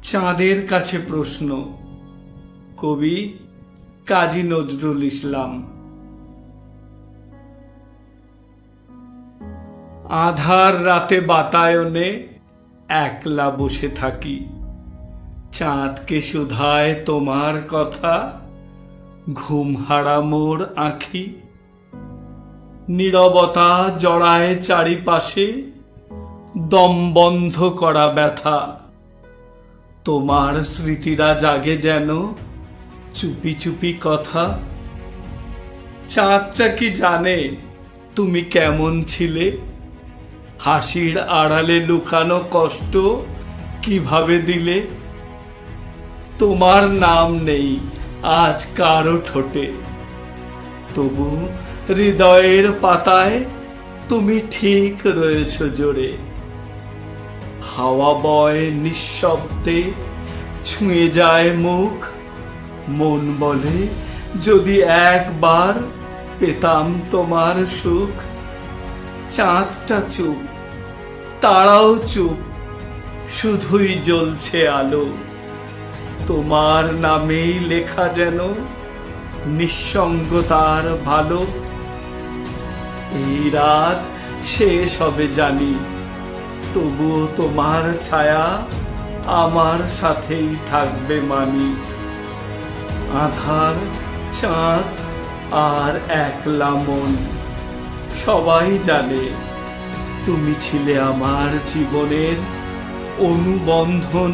চাঁদের কাছে প্রশ্ন। কবি কাজী নজরুল ইসলাম। আধার রাতে বাতায়নে একলা বসে থাকি, চাঁদকে শুধায় তোমার কথা, ঘুম হারা মোর আঁখি। নীরবতা জড়ায় চারিপাশে, দম বন্ধ করা ব্যথা। তোমার স্মৃতিরা জাগে যেন চুপি চুপি কথা। চাঁদটা কি জানে তুমি কেমন ছিলে? হাসির আড়ালে লুকানো কষ্ট কিভাবে দিলে? তোমার নাম নেই আজ কারো ঠোঁটে, তবু হৃদয়ের পাতায় তুমি ঠিক রয়েছ জোরে। হাওয়া বয় নিঃশব্দে, ছুঁয়ে যায় মুখ, মন বলে যদি একবার পেতাম তোমার সুখ। চাঁদটা চুপ, তারাও চুপ, শুধুই জ্বলছে আলো। তোমার নামেই লেখা যেন নিঃসঙ্গতার ভালো। এই রাত শেষ হবে জানি, তবুও তোমার ছায়া আমার সাথেই থাকবে মানি। আধার, চাঁদ আর একলা মন, সবাই জানে তুমি ছিলে আমার জীবনের অনুবন্ধন।